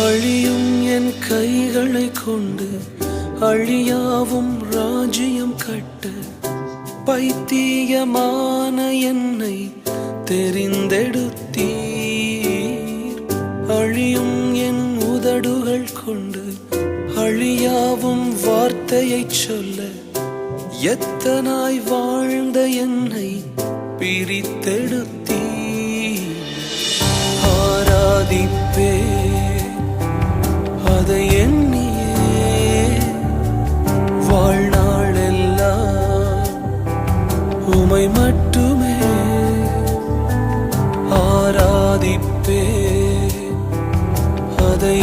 அழியும் என் கைகளை கொண்டு அழியாவும் ராஜ்யம் கட்ட பைத்தியமான என்னை தெரிந்தெடுத்தீர். அழியும் என் உதடுகள் கொண்டு அழியாவும் வார்த்தையை சொல்ல எத்தனாய் வாழ்ந்த என்னை பிரித்தெடுத்தீர். ஆராதிப்பே அதை எண்ணியே வாழ்நாளெல்லாம் உமை மட்டுமே ஆராதிப்பே அதை